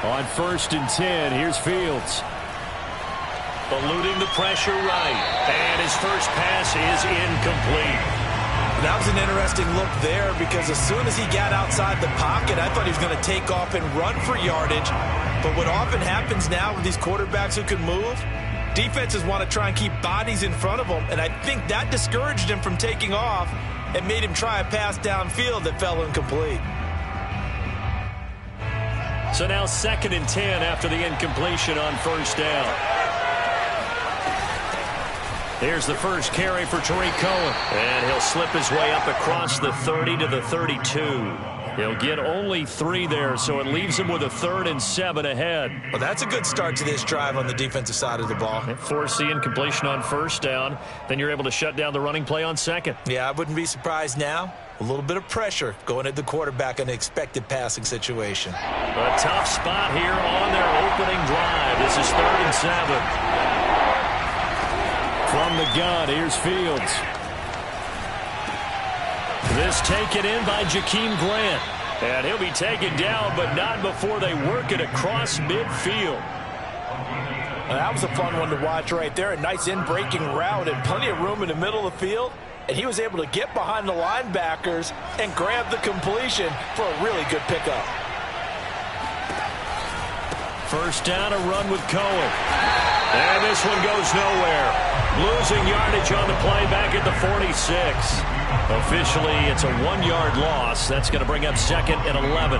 On 1st and 10, here's Fields. Eluding the pressure right. And his first pass is incomplete. That was an interesting look there because as soon as he got outside the pocket, I thought he was going to take off and run for yardage. But what often happens now with these quarterbacks who can move, defenses want to try and keep bodies in front of them. And I think that discouraged him from taking off and made him try a pass downfield that fell incomplete. So now 2nd and 10 after the incompletion on 1st down. Here's the first carry for Tariq Cohen. And he'll slip his way up across the 30 to the 32. He'll get only 3 there, so it leaves him with a 3rd and 7 ahead. Well, that's a good start to this drive on the defensive side of the ball. Force the incompletion on 1st down. Then you're able to shut down the running play on 2nd. Yeah, I wouldn't be surprised now. A little bit of pressure going at the quarterback in an expected passing situation. A tough spot here on their opening drive. This is 3rd and 7. From the gun, here's Fields. This taken in by Jakeem Grant. And he'll be taken down, but not before they work it across midfield. Well, that was a fun one to watch right there. A nice in-breaking route and plenty of room in the middle of the field. And he was able to get behind the linebackers and grab the completion for a really good pickup. 1st down, a run with Cohen. And this one goes nowhere. Losing yardage on the play back at the 46. Officially, it's a 1-yard loss. That's going to bring up 2nd and 11.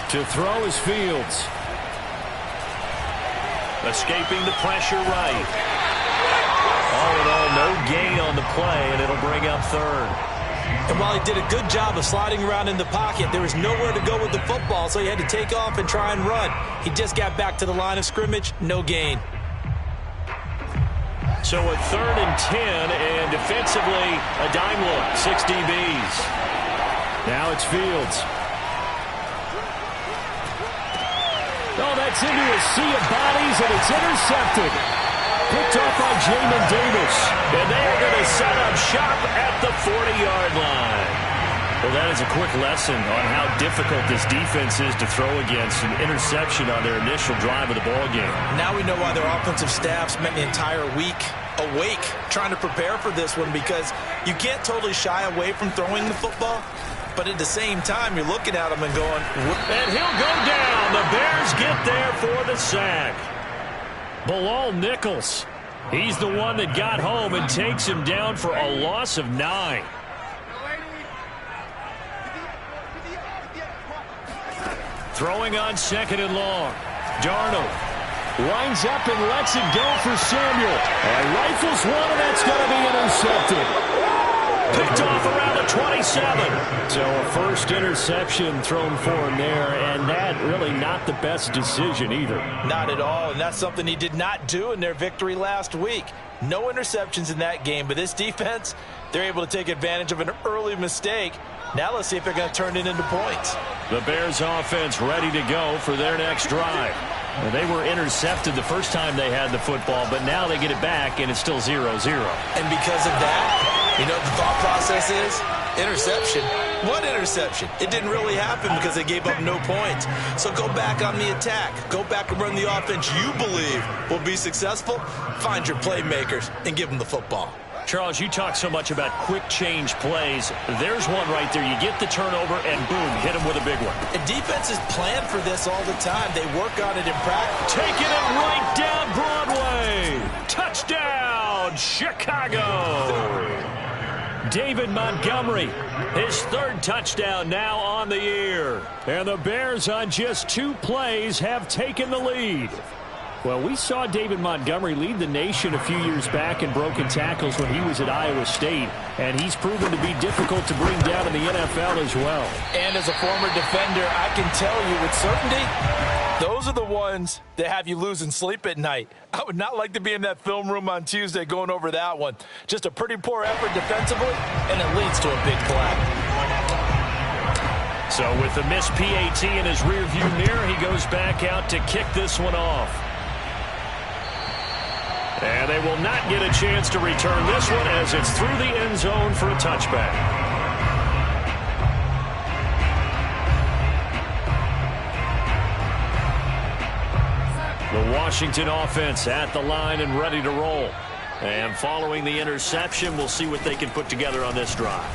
To throw is Fields. Escaping the pressure right. All in all, no gain on the play, and it'll bring up 3rd. And while he did a good job of sliding around in the pocket, there was nowhere to go with the football, so he had to take off and try and run. He just got back to the line of scrimmage, no gain. So a 3rd and 10, and defensively, a dime look, 6 DBs. Now it's Fields. Oh, that's into a sea of bodies, and it's intercepted. Picked off by Jamin Davis. And they are going to set up shop at the 40-yard line. Well, that is a quick lesson on how difficult this defense is to throw against. An interception on their initial drive of the ballgame. Now we know why their offensive staff spent the entire week awake trying to prepare for this one, because you can't totally shy away from throwing the football. But at the same time, you're looking at him and going... And he'll go down. The Bears get there for the sack. Bilal Nichols. He's the one that got home and takes him down for a loss of 9. Throwing on 2nd and long. Darnold winds up and lets it go for Samuel. And rifles one, and that's going to be intercepted. Picked off around the 27. So a first interception thrown for him there, and that really not the best decision either. Not at all, and that's something he did not do in their victory last week. No interceptions in that game, but this defense, they're able to take advantage of an early mistake. Now let's see if they're going to turn it into points. The Bears offense ready to go for their next drive. Well, they were intercepted the first time they had the football, but now they get it back, and it's still 0-0. And because of that, you know what the thought process is? Interception. What interception? It didn't really happen because they gave up no points. So go back on the attack. Go back and run the offense you believe will be successful. Find your playmakers and give them the football. Charles, you talk so much about quick change plays. There's one right there. You get the turnover, and boom, hit them with a big one. And defenses plan for this all the time. They work on it in practice. Taking it right down Broadway. Touchdown, Chicago. David Montgomery, his 3rd touchdown now on the year. And the Bears on just 2 plays have taken the lead. Well, we saw David Montgomery lead the nation a few years back in broken tackles when he was at Iowa State, and he's proven to be difficult to bring down in the NFL as well. And as a former defender, I can tell you with certainty, those are the ones that have you losing sleep at night. I would not like to be in that film room on Tuesday going over that one. Just a pretty poor effort defensively, and it leads to a big play. So with the missed PAT in his rearview mirror, he goes back out to kick this one off. And they will not get a chance to return this one as it's through the end zone for a touchback. The Washington offense at the line and ready to roll. And following the interception, we'll see what they can put together on this drive.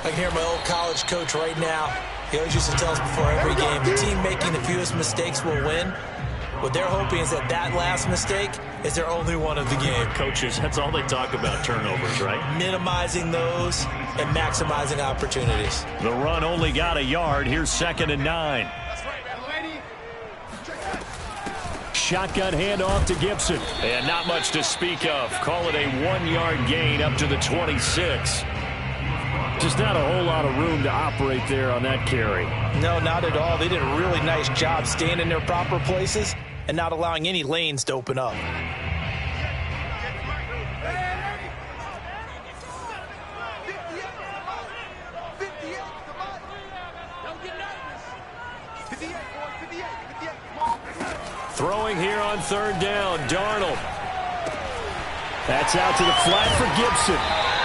I can hear my old college coach right now. He always used to tell us before every game, the team making the fewest mistakes will win. What they're hoping is that last mistake is their only one of the game. Coaches, that's all they talk about, turnovers, right? Minimizing those and maximizing opportunities. The run only got a yard. Here's 2nd and 9. Shotgun handoff to Gibson. And not much to speak of. Call it a 1-yard gain up to the 26. Just not a whole lot of room to operate there on that carry. No, not at all. They did a really nice job staying in their proper places and not allowing any lanes to open up. Throwing here on 3rd down, Darnold. That's out to the flat for Gibson.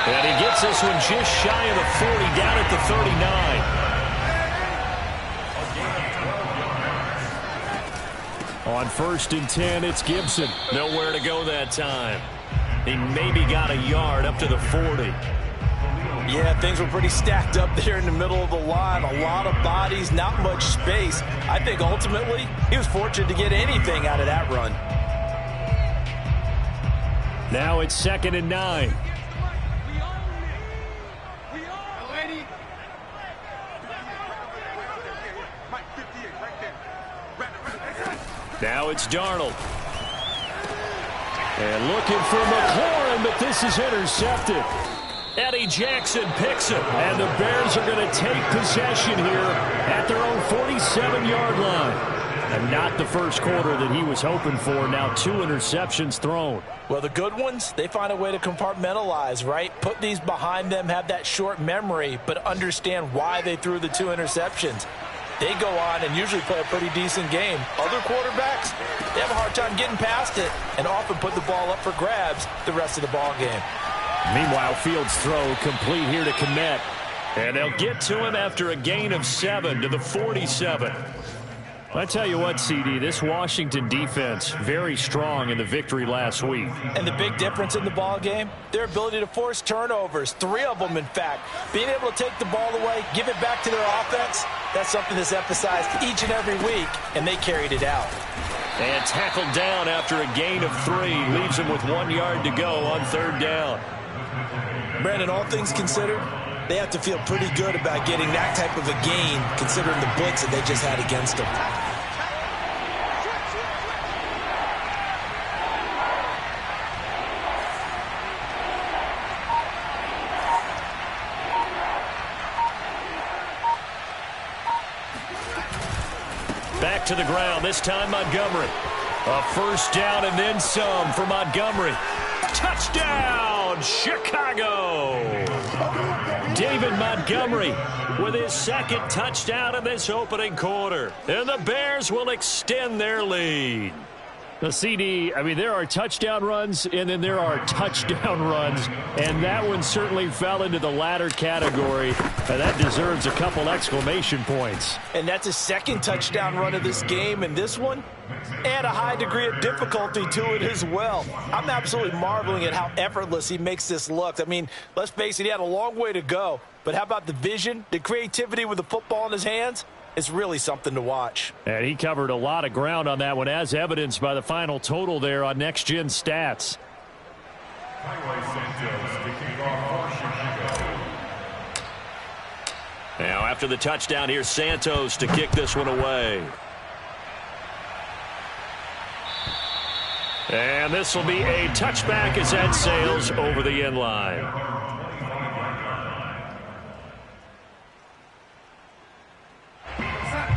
And he gets this one just shy of the 40, down at the 39. On 1st and 10, it's Gibson. Nowhere to go that time. He maybe got a yard up to the 40. Yeah, things were pretty stacked up there in the middle of the line. A lot of bodies, not much space. I think ultimately he was fortunate to get anything out of that run. Now it's 2nd and 9. Now it's Darnold. And looking for McLaurin, but this is intercepted. Eddie Jackson picks it, and the Bears are going to take possession here at their own 47-yard line. And not the first quarter that he was hoping for. Now 2 interceptions thrown. Well, the good ones, they find a way to compartmentalize, right? Put these behind them, have that short memory, but understand why they threw the 2 interceptions. They go on and usually play a pretty decent game. Other quarterbacks, they have a hard time getting past it and often put the ball up for grabs the rest of the ball game. Meanwhile, Fields' throw complete here to Kmet. And they'll get to him after a gain of 7 to the 47. I tell you what, CD, this Washington defense, very strong in the victory last week. And the big difference in the ball game, their ability to force turnovers, 3 of them, in fact. Being able to take the ball away, give it back to their offense, that's something that's emphasized each and every week, and they carried it out. And tackled down after a gain of 3, leaves him with 1 yard to go on 3rd down. Brandon, all things considered, they have to feel pretty good about getting that type of a gain, considering the blitz that they just had against them. Back to the ground, this time Montgomery. A 1st down and then some for Montgomery. Touchdown, Chicago! David Montgomery with his 2nd touchdown in this opening quarter. And the Bears will extend their lead. The CD, I mean, there are touchdown runs, and then there are touchdown runs, and that one certainly fell into the latter category, and that deserves a couple exclamation points. And that's his 2nd touchdown run of this game, and this one, add a high degree of difficulty to it as well. I'm absolutely marveling at how effortless he makes this look. I mean, let's face it, he had a long way to go, but how about the vision, the creativity with the football in his hands? It's really something to watch. And he covered a lot of ground on that one, as evidenced by the final total there on Next Gen Stats. Now after the touchdown, here's Santos to kick this one away. And this will be a touchback as that sails over the end line.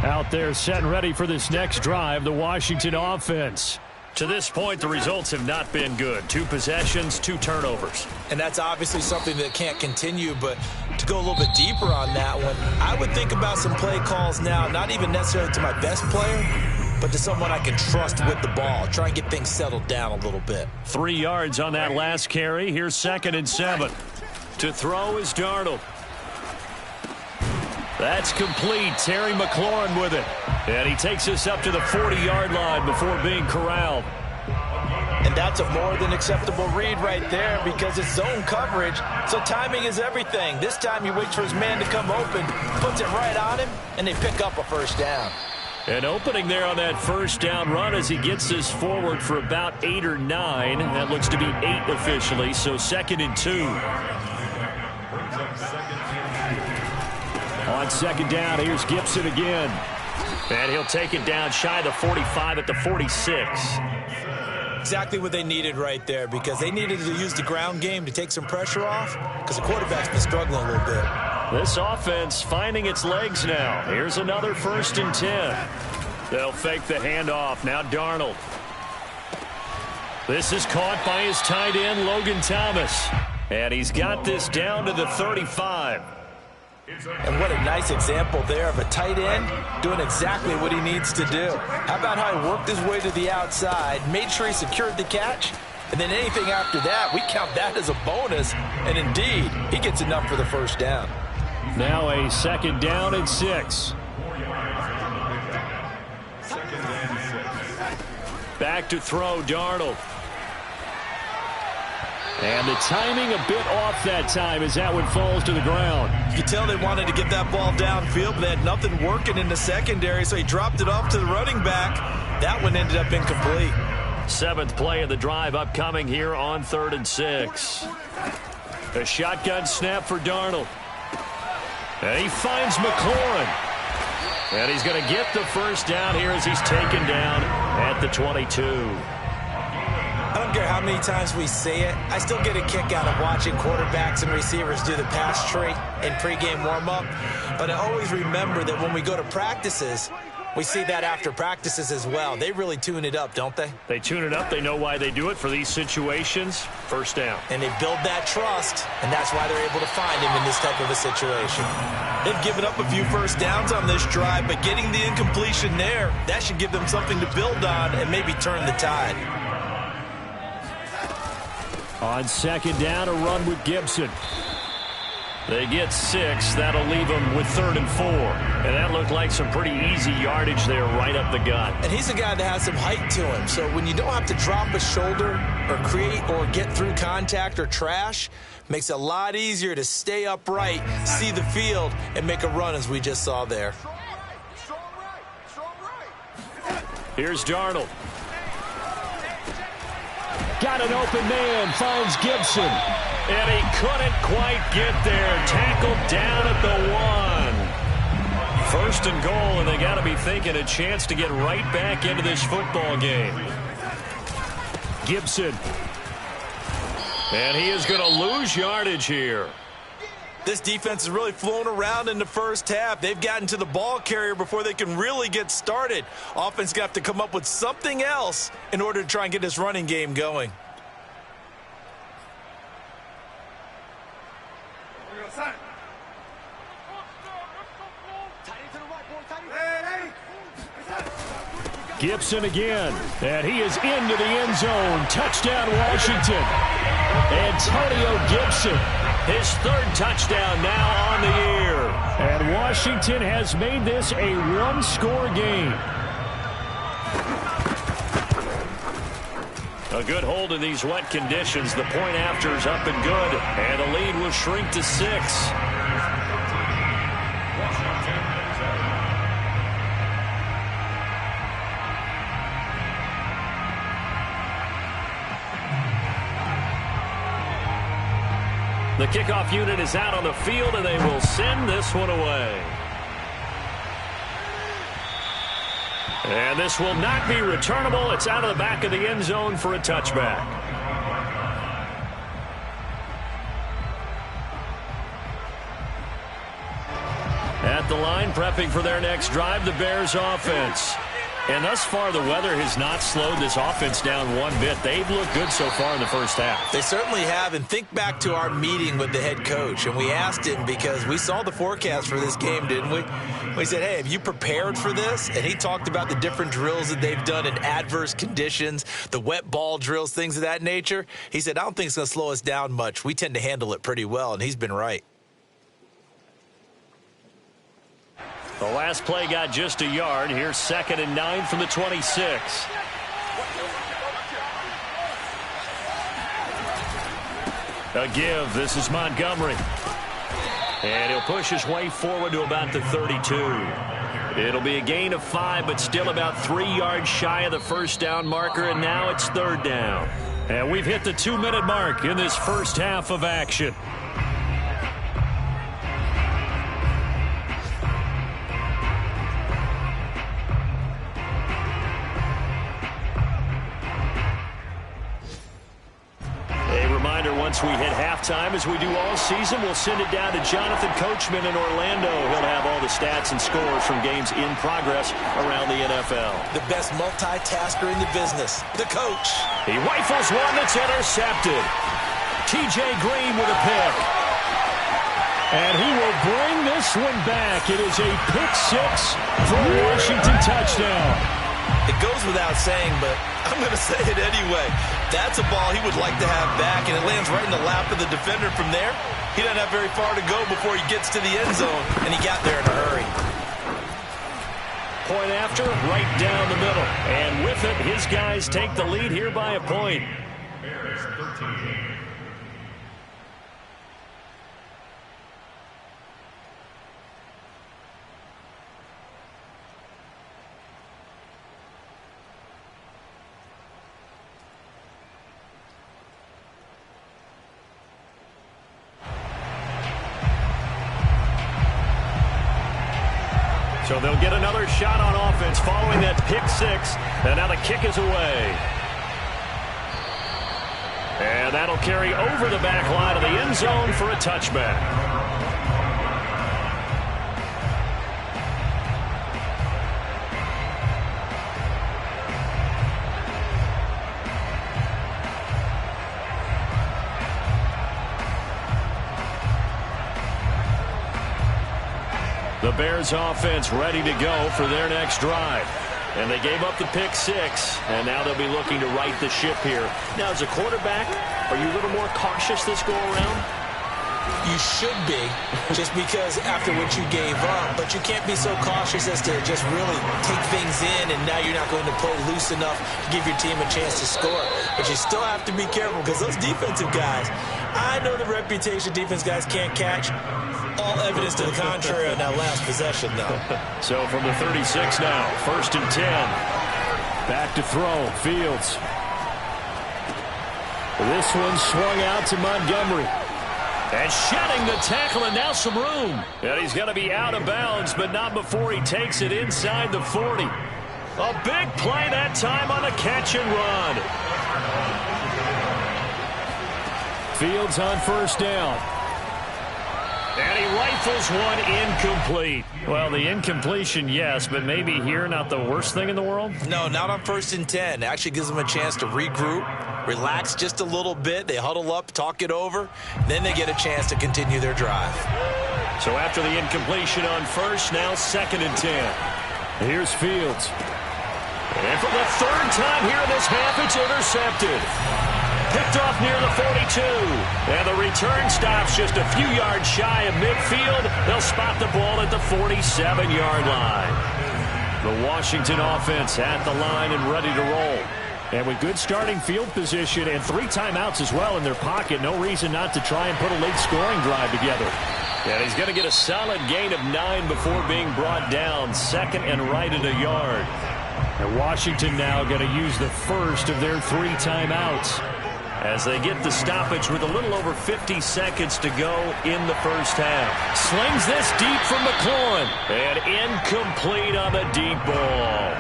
Out there set and ready for this next drive, the Washington offense. To this point, the results have not been good. 2 possessions, 2 turnovers. And that's obviously something that can't continue, but to go a little bit deeper on that one, I would think about some play calls now, not even necessarily to my best player, but to someone I can trust with the ball. Try and get things settled down a little bit. 3 yards on that last carry. Here's 2nd and 7. To throw is Darnold. That's complete. Terry McLaurin with it. And he takes us up to the 40-yard line before being corralled. And that's a more than acceptable read right there because it's zone coverage, so timing is everything. This time he waits for his man to come open, puts it right on him, and they pick up a first down. An opening there on that first down run as he gets this forward for about 8 or 9. That looks to be 8 officially, so 2nd and 2. On 2nd down, here's Gibson again. And he'll take it down shy of the 45 at the 46. Exactly what they needed right there because they needed to use the ground game to take some pressure off because the quarterback's been struggling a little bit. This offense finding its legs now. Here's another 1st and 10. They'll fake the handoff. Now Darnold. This is caught by his tight end, Logan Thomas. And he's got this down to the 35. And what a nice example there of a tight end doing exactly what he needs to do. How about how he worked his way to the outside, made sure he secured the catch, and then anything after that, we count that as a bonus. And indeed, he gets enough for the first down. Now a 2nd down and 6. Back to throw, Darnold. And the timing a bit off that time as that one falls to the ground. You can tell they wanted to get that ball downfield, but they had nothing working in the secondary, so he dropped it off to the running back. That one ended up incomplete. 7th play of the drive upcoming here on 3rd and 6. A shotgun snap for Darnold. And he finds McLaurin. And he's going to get the first down here as he's taken down at the 22. I don't care how many times we say it, I still get a kick out of watching quarterbacks and receivers do the pass tree in pregame warm-up. But I always remember that when we go to practices, we see that after practices as well. They really tune it up, don't they? They tune it up. They know why they do it for these situations. First down. And they build that trust, and that's why they're able to find him in this type of a situation. They've given up a few first downs on this drive, but getting the incompletion there, that should give them something to build on and maybe turn the tide. On 2nd down, a run with Gibson. They get 6. That'll leave them with 3rd and 4. And that looked like some pretty easy yardage there right up the gut. And he's a guy that has some height to him. So when you don't have to drop a shoulder or create or get through contact or trash, makes it a lot easier to stay upright, see the field, and make a run as we just saw there. Here's Darnold. Got an open man, finds Gibson. And he couldn't quite get there. Tackled down at the 1. 1st and goal, and they got to be thinking a chance to get right back into this football game. Gibson. And he is going to lose yardage here. This defense has really flown around in the first half. They've gotten to the ball carrier before they can really get started. Offense got to come up with something else in order to try and get this running game going. Gibson again, and he is into the end zone. Touchdown, Washington. Antonio Gibson. His 3rd touchdown now on the year. And Washington has made this a one-score game. A good hold in these wet conditions. The point after is up and good. And the lead will shrink to 6. The kickoff unit is out on the field, and they will send this one away. And this will not be returnable. It's out of the back of the end zone for a touchback. At the line, prepping for their next drive, the Bears offense. And thus far, the weather has not slowed this offense down one bit. They've looked good so far in the first half. They certainly have. And think back to our meeting with the head coach. And we asked him, because we saw the forecast for this game, didn't we? We said, hey, have you prepared for this? And he talked about the different drills that they've done in adverse conditions, the wet ball drills, things of that nature. He said, I don't think it's going to slow us down much. We tend to handle it pretty well, and he's been right. The last play got just a yard. Here's 2nd and 9 from the 26. A give. This is Montgomery. And he'll push his way forward to about the 32. It'll be a gain of 5, but still about 3 yards shy of the first down marker, and now it's 3rd down. And we've hit the 2-minute mark in this first half of action. Once we hit halftime, as we do all season, we'll send it down to Jonathan Coachman in Orlando. He'll have all the stats and scores from games in progress around the NFL. The best multitasker in the business, the coach. He rifles one that's intercepted. T.J. Green with a pick. And he will bring this one back. It is a pick-6 for a Washington touchdown. It goes without saying, but I'm going to say it anyway. That's a ball he would like to have back, and it lands right in the lap of the defender from there. He doesn't have very far to go before he gets to the end zone, and he got there in a hurry. Point after, right down the middle. And with it, his guys take the lead here by a point. Bears 13. So they'll get another shot on offense following that pick-6. And now the kick is away. And that'll carry over the back line of the end zone for a touchback. The Bears offense ready to go for their next drive. And they gave up the pick-6, and now they'll be looking to right the ship here. Now, as a quarterback, are you a little more cautious this go-around? You should be, just because after what you gave up. But you can't be so cautious as to just really take things in, and now you're not going to play loose enough to give your team a chance to score. But you still have to be careful, because those defensive guys, I know the reputation defense guys can't catch. All evidence to the contrary on that last possession, though. So from the 36 now, 1st and 10. Back to throw, Fields. This one swung out to Montgomery. And shedding the tackle, and now some room. And he's going to be out of bounds, but not before he takes it inside the 40. A big play that time on the catch and run. Fields on 1st down. And he rifles one incomplete. Well, the incompletion, yes, but maybe here not the worst thing in the world? No, not on 1st and 10. Actually gives them a chance to regroup, relax just a little bit. They huddle up, talk it over. Then they get a chance to continue their drive. So after the incompletion on 1st, now 2nd and 10. Here's Fields. And for the 3rd time here in this half, it's intercepted. Picked off near the 42. And the return stops just a few yards shy of midfield. They'll spot the ball at the 47-yard line. The Washington offense at the line and ready to roll. And with good starting field position and 3 timeouts as well in their pocket, no reason not to try and put a late scoring drive together. And he's going to get a solid gain of 9 before being brought down. 2nd and right at a yard. And Washington now going to use the first of their 3 timeouts as they get the stoppage with a little over 50 seconds to go in the first half. Slings this deep from McLaurin. And incomplete on the deep ball.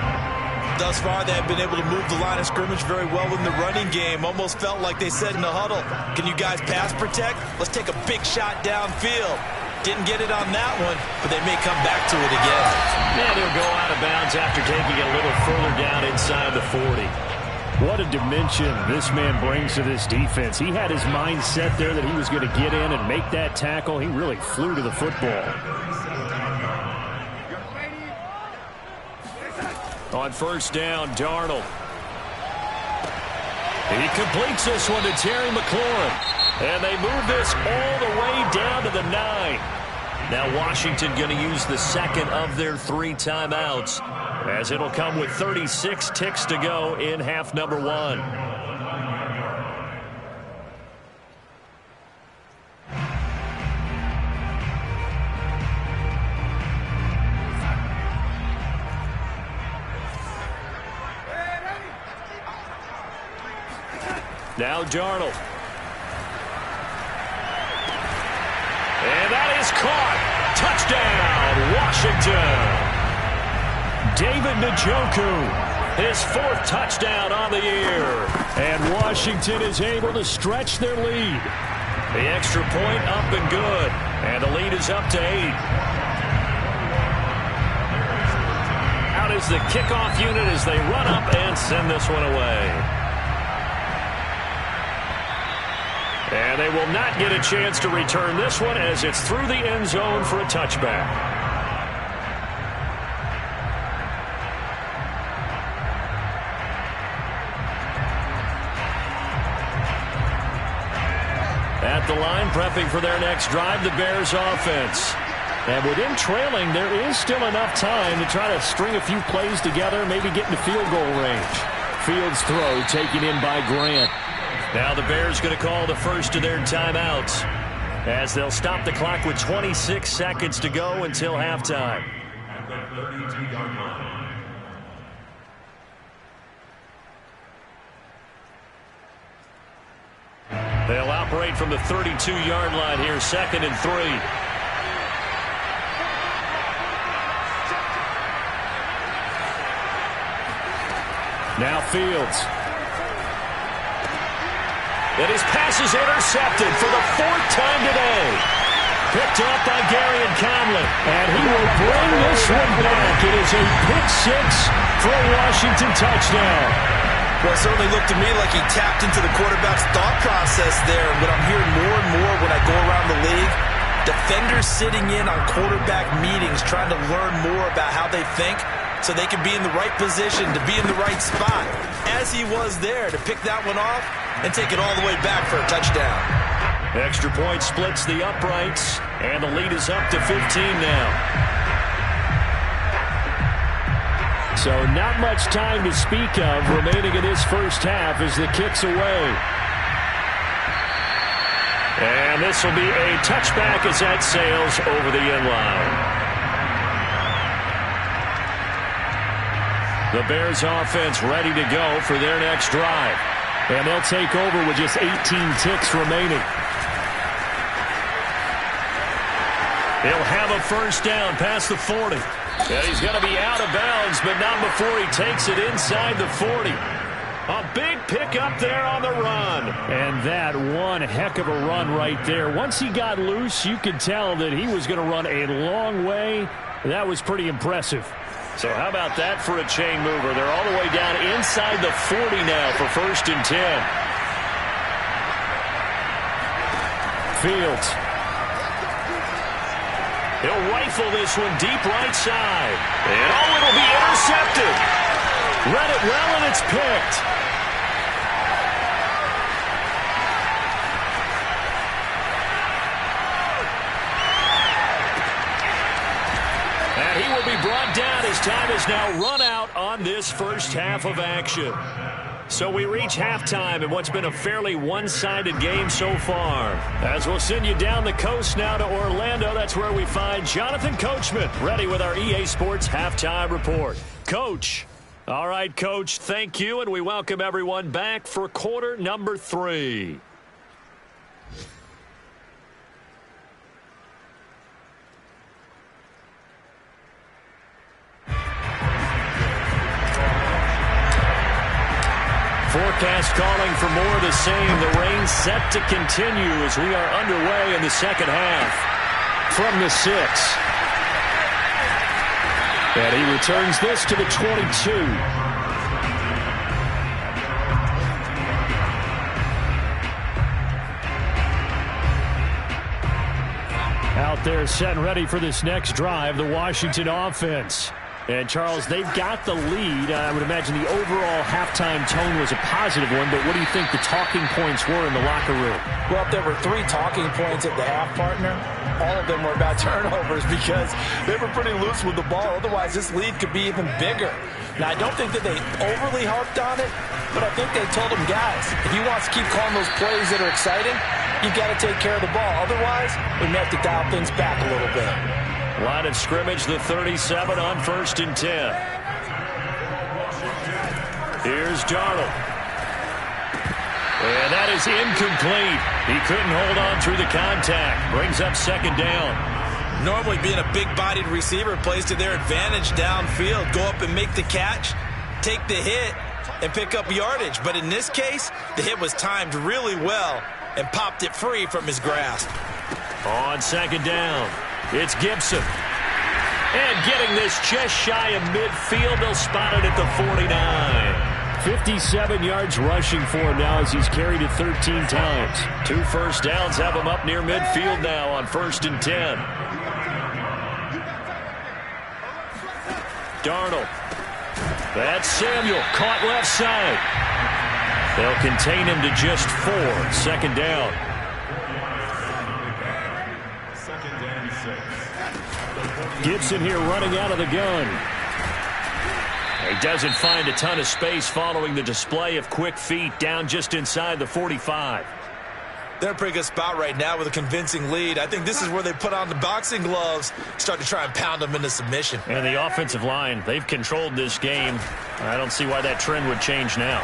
Thus far, they have been able to move the line of scrimmage very well in the running game. Almost felt like they said in the huddle, can you guys pass protect? Let's take a big shot downfield. Didn't get it on that one, but they may come back to it again. And he'll go out of bounds after taking it a little further down inside the 40. What a dimension this man brings to this defense. He had his mind set there that he was going to get in and make that tackle. He really flew to the football. On first down, Darnold. He completes this one to Terry McLaurin. And they move this all the way down to the 9. Now Washington going to use the second of their 3 timeouts, as it'll come with 36 ticks to go in half number 1. Now Darnold. And that is caught. Touchdown, Washington. David Njoku, his 4th touchdown on the year. And Washington is able to stretch their lead. The extra point up and good. And the lead is up to 8. Out is the kickoff unit as they run up and send this one away. And they will not get a chance to return this one as it's through the end zone for a touchback. At the line, prepping for their next drive, the Bears offense. And with them trailing, there is still enough time to try to string a few plays together, maybe get into field goal range. Fields throw taken in by Grant. Now the Bears going to call the first of their timeouts, as they'll stop the clock with 26 seconds to go until halftime. They'll operate from the 32-yard line here, 2nd and 3. Now Fields. And his pass is intercepted for the 4th time today. Picked up by Gary and Conley. And he will bring this one back. It is a pick 6 for a Washington touchdown. Well, it certainly looked to me like he tapped into the quarterback's thought process there. What I'm hearing more and more when I go around the league, defenders sitting in on quarterback meetings trying to learn more about how they think so they can be in the right position to be in the right spot. As he was there to pick that one off and take it all the way back for a touchdown. Extra point splits the uprights, and the lead is up to 15 now. So not much time to speak of remaining in this first half as the kick's away. And this will be a touchback as that sails over the end line. The Bears offense ready to go for their next drive. And they'll take over with just 18 ticks remaining. He'll have a first down past the 40. And he's going to be out of bounds, but not before he takes it inside the 40. A big pickup there on the run. And that one heck of a run right there. Once he got loose, you could tell that he was going to run a long way. That was pretty impressive. So how about that for a chain mover? They're all the way down inside the 40 now for 1st and 10. Fields. He'll rifle this one deep right side. And it'll be intercepted. Read it well, and it's picked. And he will be brought down as time is now run out on this first half of action. So we reach halftime in what's been a fairly one-sided game so far. As we'll send you down the coast now to Orlando, that's where we find Jonathan Coachman ready with our EA Sports Halftime Report. Coach. All right, Coach, thank you, and we welcome everyone back for quarter number 3. forecast calling for more of the same. The rain set to continue as we are underway in the second half. From the 6. And he returns this to the 22. Out there set and ready for this next drive, the Washington offense. And, Charles, they've got the lead. I would imagine the overall halftime tone was a positive one, but what do you think the talking points were in the locker room? Well, if there were 3 talking points at the half, partner, all of them were about turnovers because they were pretty loose with the ball. Otherwise, this lead could be even bigger. Now, I don't think that they overly harped on it, but I think they told them, guys, if he wants to keep calling those plays that are exciting, you've got to take care of the ball. Otherwise, we may have to dial things back a little bit. Line of scrimmage, the 37 on 1st and 10. Here's Darnold. And that is incomplete. He couldn't hold on through the contact. Brings up 2nd down. Normally being a big-bodied receiver plays to their advantage downfield. Go up and make the catch, take the hit, and pick up yardage. But in this case, the hit was timed really well and popped it free from his grasp. On 2nd down, it's Gibson. And getting this just shy of midfield, they'll spot it at the 49. 57 yards rushing for him now as he's carried it 13 times. 2 first downs have him up near midfield now on 1st and 10. Darnold. That's Samuel, caught left side. They'll contain him to just 4. 2nd down. Gibson here running out of the gun. He doesn't find a ton of space following the display of quick feet down just inside the 45. They're in a pretty good spot right now with a convincing lead. I think this is where they put on the boxing gloves, start to try and pound them into submission. And the offensive line, they've controlled this game. I don't see why that trend would change now.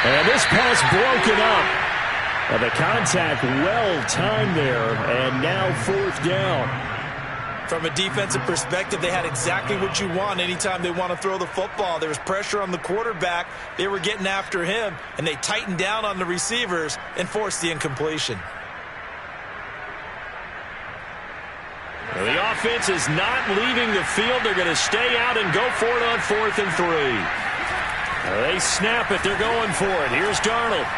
And this pass broken up. The contact well timed there, and now 4th down. From a defensive perspective, they had exactly what you want anytime they want to throw the football. There was pressure on the quarterback. They were getting after him, and they tightened down on the receivers and forced the incompletion. Well, the offense is not leaving the field. They're going to stay out and go for it on 4th and 3. They snap it. They're going for it. Here's Darnold.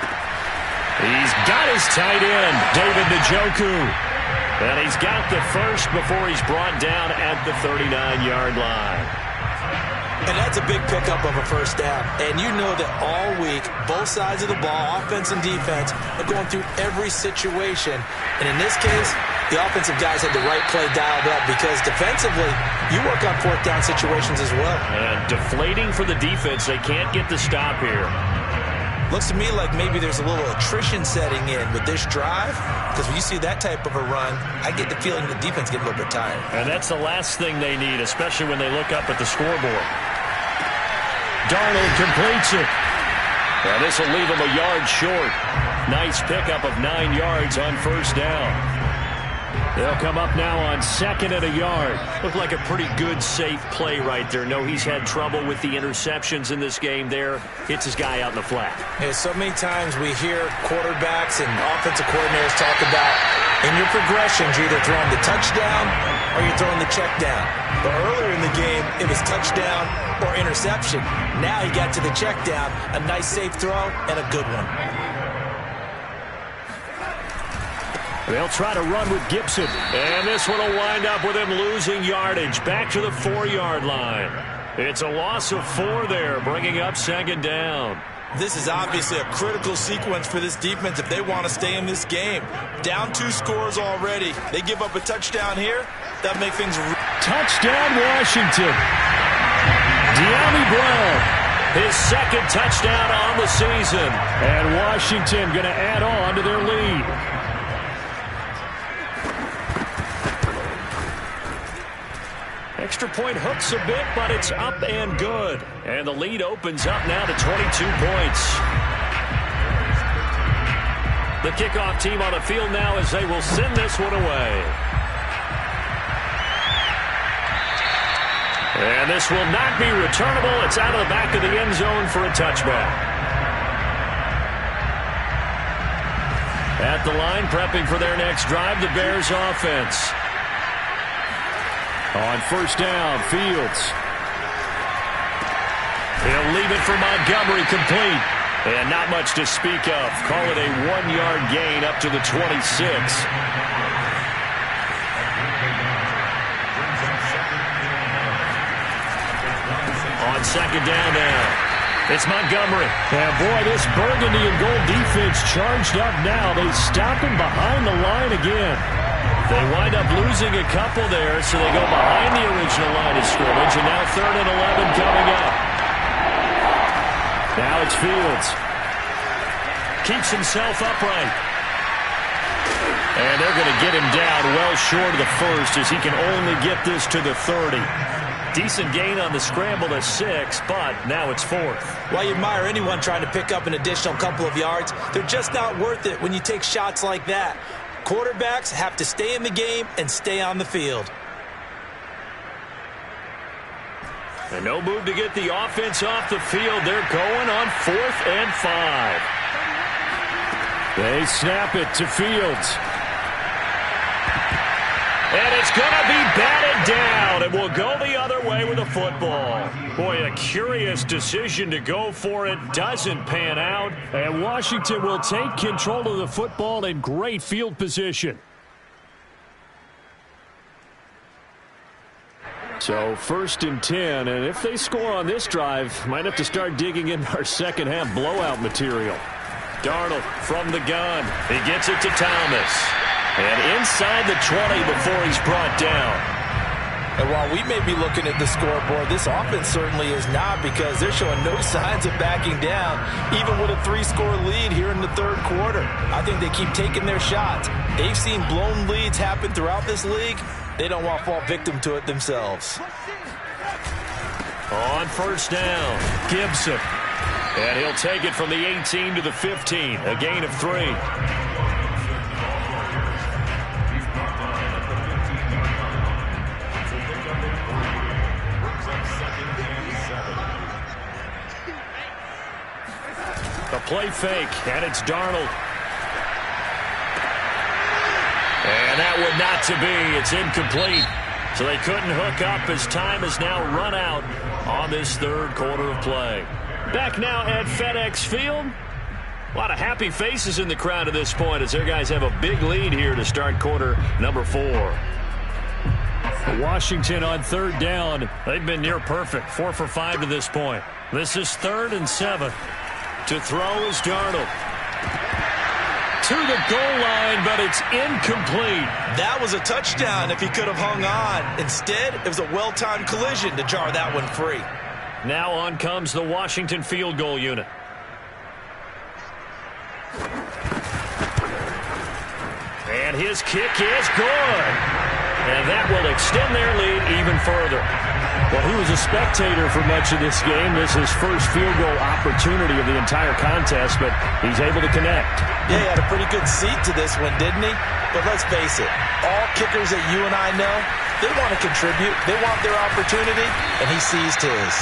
He's got his tight end, David Njoku. And he's got the first before he's brought down at the 39-yard line. And that's a big pickup of a first down. And you know that all week, both sides of the ball, offense and defense, are going through every situation. And in this case, the offensive guys had the right play dialed up because defensively, you work on 4th down situations as well. And deflating for the defense. They can't get the stop here. Looks to me like maybe there's a little attrition setting in with this drive, because when you see that type of a run, I get the feeling the defense get a little bit tired. And that's the last thing they need, especially when they look up at the scoreboard. Darnold completes it. And this will leave him a yard short. Nice pickup of 9 yards on 1st down. They'll come up now on 2nd and a yard. Looked like a pretty good, safe play right there. No, he's had trouble with the interceptions in this game there. Hits his guy out in the flat. Yeah, so many times we hear quarterbacks and offensive coordinators talk about in your progressions, you're either throwing the touchdown or you're throwing the check down. But earlier in the game, it was touchdown or interception. Now he got to the check down. A nice, safe throw and a good one. They'll try to run with Gibson. And this one will wind up with him losing yardage. Back to the 4-yard line. It's a loss of 4 there, bringing up 2nd down. This is obviously a critical sequence for this defense if they want to stay in this game. Down 2 scores already. They give up a touchdown here. That'll make things... Touchdown, Washington. De'Ami Brown, his 2nd touchdown on the season. And Washington going to add on to their lead. Extra point hooks a bit, but it's up and good. And the lead opens up now to 22 points. The kickoff team on the field now as they will send this one away. And this will not be returnable. It's out of the back of the end zone for a touchback. At the line, prepping for their next drive, the Bears offense. On first down, Fields. He'll leave it for Montgomery, complete. And not much to speak of. Call it a 1-yard gain up to the 26. On second down now, it's Montgomery. And boy, this burgundy and gold defense charged up now. They stop him behind the line again. They wind up losing a couple there, so they go behind the original line of scrimmage, and now 3rd and 11 coming up. Now it's Fields. Keeps himself upright. And they're going to get him down well short of the first as he can only get this to the 30. Decent gain on the scramble to 6, but now it's 4th. Well, you admire anyone trying to pick up an additional couple of yards. They're just not worth it when you take shots like that. Quarterbacks have to stay in the game and stay on the field. And no move to get the offense off the field. They're going on 4th and 5. They snap it to Fields. And it's going to be batted down, and we'll go the other way with the football. Boy, a curious decision to go for it. Doesn't pan out. And Washington will take control of the football in great field position. So 1st and 10, and if they score on this drive, might have to start digging in our second half blowout material. Darnold from the gun. He gets it to Thomas. And inside the 20 before he's brought down. And while we may be looking at the scoreboard, this offense certainly is not, because they're showing no signs of backing down, even with a 3-score lead here in the 3rd quarter. I think they keep taking their shots. They've seen blown leads happen throughout this league. They don't want to fall victim to it themselves. On first down, Gibson. And he'll take it from the 18 to the 15, a gain of 3. A play fake, and it's Darnold. And that would not to be. It's incomplete. So they couldn't hook up as time has now run out on this 3rd quarter of play. Back now at FedEx Field. A lot of happy faces in the crowd at this point as their guys have a big lead here to start quarter number 4. Washington on 3rd down. They've been near perfect, 4 for 5 to this point. This is 3rd and 7. To throw is Darnold. To the goal line, but it's incomplete. That was a touchdown if he could have hung on. Instead, it was a well-timed collision to jar that one free. Now on comes the Washington field goal unit. And his kick is good. And that will extend their lead even further. Well, he was a spectator for much of this game. This is his first field goal opportunity of the entire contest, but he's able to connect. Yeah, he had a pretty good seat to this one, didn't he? But let's face it, all kickers that you and I know, they want to contribute. They want their opportunity, and he seized his.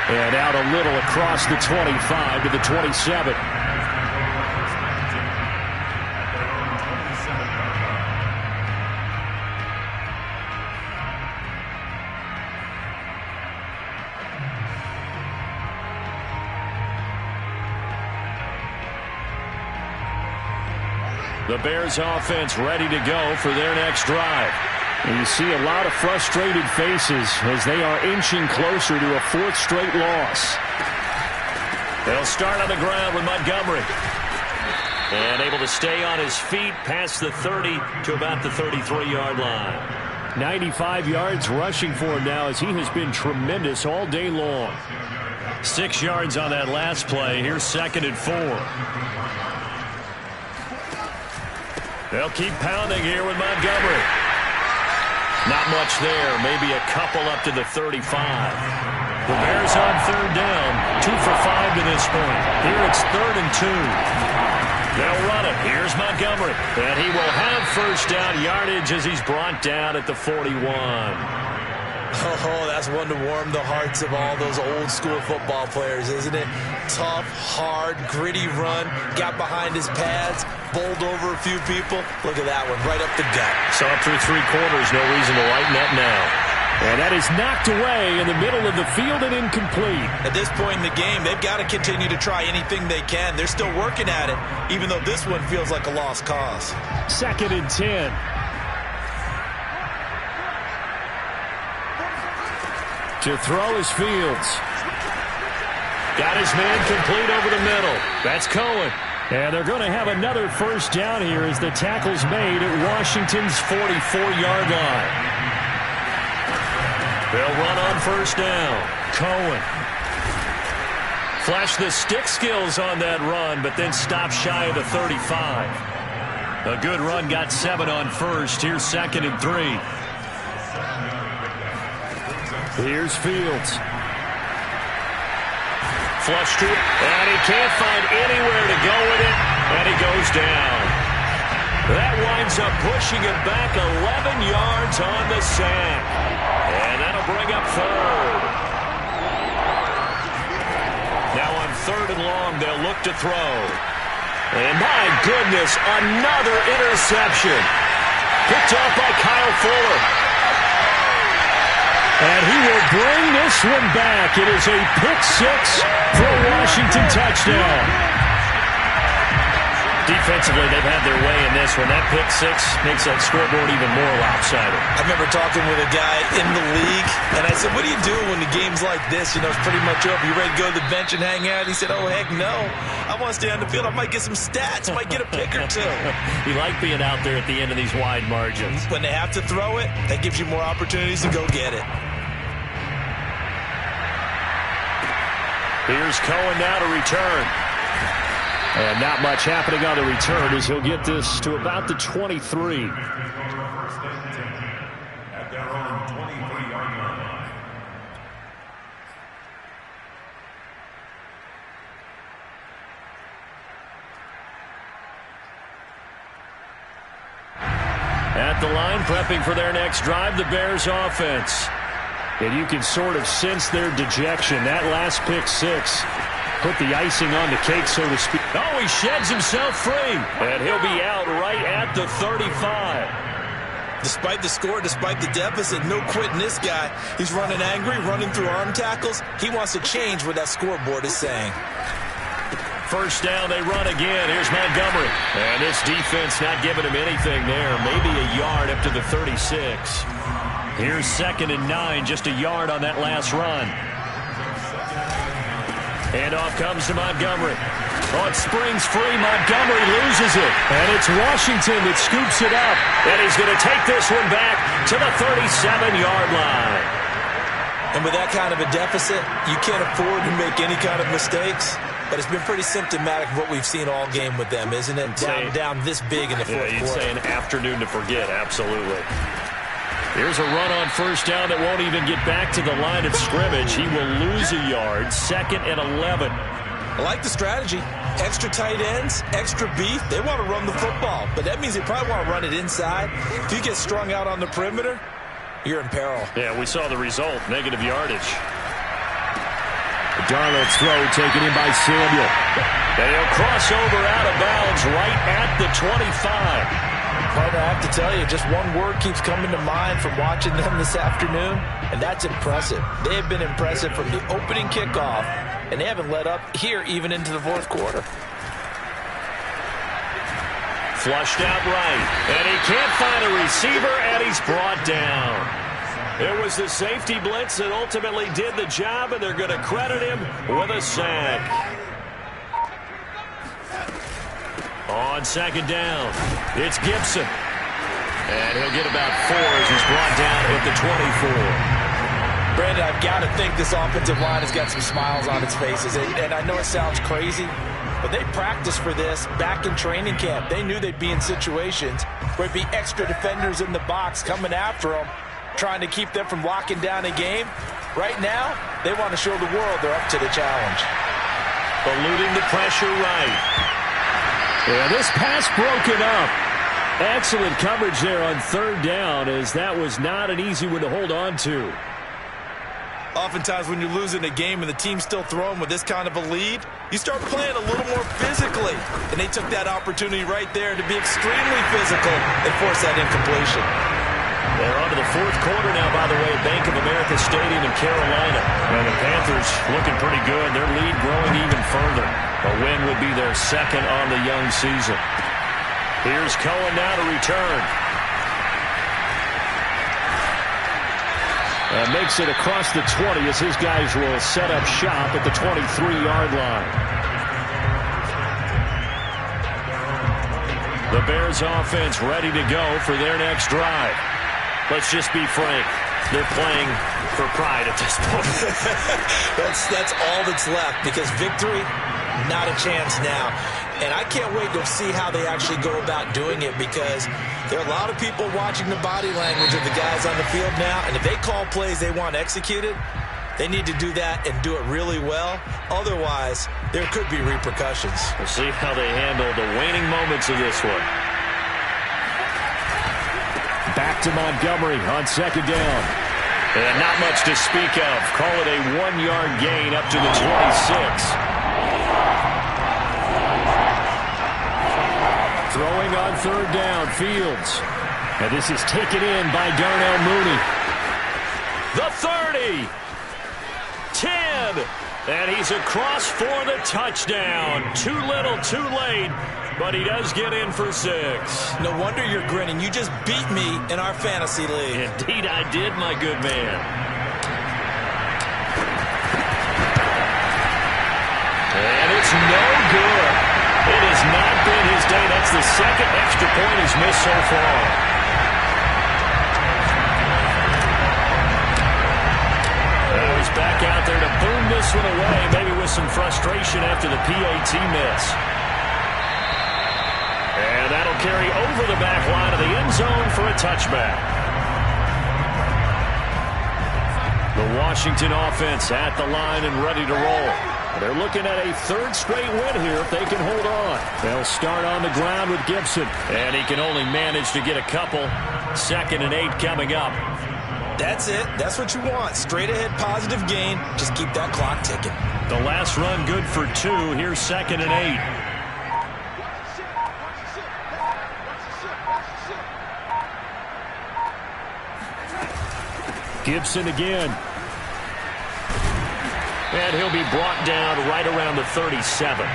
And out a little across the 25 to the 27. The Bears offense ready to go for their next drive. And you see a lot of frustrated faces as they are inching closer to a 4th straight loss. They'll start on the ground with Montgomery. And able to stay on his feet past the 30 to about the 33-yard line. 95 yards rushing for him now as he has been tremendous all day long. 6 yards on that last play. Here's 2nd and 4. They'll keep pounding here with Montgomery. Not much there. Maybe a couple up to the 35. The Bears on 3rd down. 2 for 5 to this point. Here it's 3rd and 2. They'll run it. Here's Montgomery. And he will have first down yardage as he's brought down at the 41. Oh, that's one to warm the hearts of all those old school football players, isn't it? Tough, hard, gritty run, got behind his pads, bowled over a few people. Look at that one, right up the gut. Saw it through 3 quarters, no reason to lighten up now. And that is knocked away in the middle of the field and incomplete. At this point in the game, they've got to continue to try anything they can. They're still working at it, even though this one feels like a lost cause. 2nd and 10. To throw is Fields. Got his man complete over the middle. That's Cohen. And they're going to have another first down here as the tackle's made at Washington's 44-yard line. They'll run on first down. Cohen. Flashed the stick skills on that run, but then stopped shy of the 35. A good run, got 7 on first. Here's 2nd and 3. Here's Fields. Flush to it, and he can't find anywhere to go with it, and he goes down. That winds up pushing him back 11 yards on the sack. And that'll bring up 3rd. Now on 3rd and long, they'll look to throw. And my goodness, another interception. Picked off by Kyle Fuller. And he will bring this one back. It is a pick-6 for a Washington touchdown. Defensively, they've had their way in this one. That pick-6 makes that scoreboard even more lopsided. I remember talking with a guy in the league, and I said, what do you do when the game's like this? You know, it's pretty much over. You ready to go to the bench and hang out? He said, oh, heck no. I want to stay on the field. I might get some stats. I might get a pick or two. You like being out there at the end of these wide margins. When they have to throw it, that gives you more opportunities to go get it. Here's Cohen now to return. And not much happening on the return as he'll get this to about the 23. At the line, prepping for their next drive, the Bears offense. And you can sort of sense their dejection. That last pick-6 put the icing on the cake, so to speak. Oh, he sheds himself free. And he'll be out right at the 35. Despite the score, despite the deficit, no quitting this guy. He's running angry, running through arm tackles. He wants to change what that scoreboard is saying. First down, they run again. Here's Montgomery. And this defense not giving him anything there. Maybe a yard up to the 36. Here's 2nd and 9, just a yard on that last run. Handoff comes to Montgomery. Oh, it springs free. Montgomery loses it. And it's Washington that scoops it up. And he's going to take this one back to the 37-yard line. And with that kind of a deficit, you can't afford to make any kind of mistakes. But it's been pretty symptomatic of what we've seen all game with them, isn't it? Down this big in the fourth quarter. You'd say an afternoon to forget, absolutely. Here's a run on first down that won't even get back to the line of scrimmage. He will lose a yard. 2nd and 11. I like the strategy. Extra tight ends, extra beef. They want to run the football, but that means they probably want to run it inside. If you get strung out on the perimeter, you're in peril. Yeah, we saw the result. Negative yardage. Darnold's throw taken in by Samuel. And he'll cross over out of bounds right at the 25. Partner, I have to tell you, just one word keeps coming to mind from watching them this afternoon, and that's impressive. They have been impressive from the opening kickoff, and they haven't let up here even into the fourth quarter. Flushed out right, and he can't find a receiver, and he's brought down. It was the safety blitz that ultimately did the job, and they're going to credit him with a sack. On 2nd down, it's Gibson. And he'll get about 4 as he's brought down at the 24. Brandon, I've got to think this offensive line has got some smiles on its faces. And I know it sounds crazy, but they practiced for this back in training camp. They knew they'd be in situations where it'd be extra defenders in the box coming after them, trying to keep them from locking down a game. Right now, they want to show the world they're up to the challenge. Eluding the pressure right. Yeah, this pass broken up. Excellent coverage there on 3rd down, as that was not an easy one to hold on to. Oftentimes when you're losing a game and the team's still throwing with this kind of a lead, you start playing a little more physically. And they took that opportunity right there to be extremely physical and force that incompletion. They're on to the fourth quarter now, by the way, at Bank of America Stadium in Carolina. And the Panthers looking pretty good. Their lead growing even further. A win would be their second on the young season. Here's Cohen now to return. And makes it across the 20 as his guys will set up shop at the 23-yard line. The Bears offense ready to go for their next drive. Let's just be frank. They're playing for pride at this point. That's all that's left, because victory, not a chance now. And I can't wait to see how they actually go about doing it, because there are a lot of people watching the body language of the guys on the field now. And if they call plays they want executed, they need to do that and do it really well. Otherwise, there could be repercussions. We'll see how they handle the waning moments of this one. Back to Montgomery on second down. And not much to speak of. Call it a 1-yard gain up to the 26. Throwing on third down, Fields. And this is taken in by Darnell Mooney. The 30. 10. And he's across for the touchdown. Too little, too late. But he does get in for 6. No wonder you're grinning. You just beat me in our fantasy league. Indeed I did, my good man. And it's no good. It has not been his day. That's the second extra point he's missed so far. Now he's back out there to boom this one away, maybe with some frustration after the PAT miss. And that'll carry over the back line of the end zone for a touchback. The Washington offense at the line and ready to roll. They're looking at a third straight win here if they can hold on. They'll start on the ground with Gibson. And he can only manage to get a couple. 2nd and 8 coming up. That's it. That's what you want. Straight ahead positive gain. Just keep that clock ticking. The last run good for 2. Here's 2nd and 8. Gibson again. And he'll be brought down right around the 37.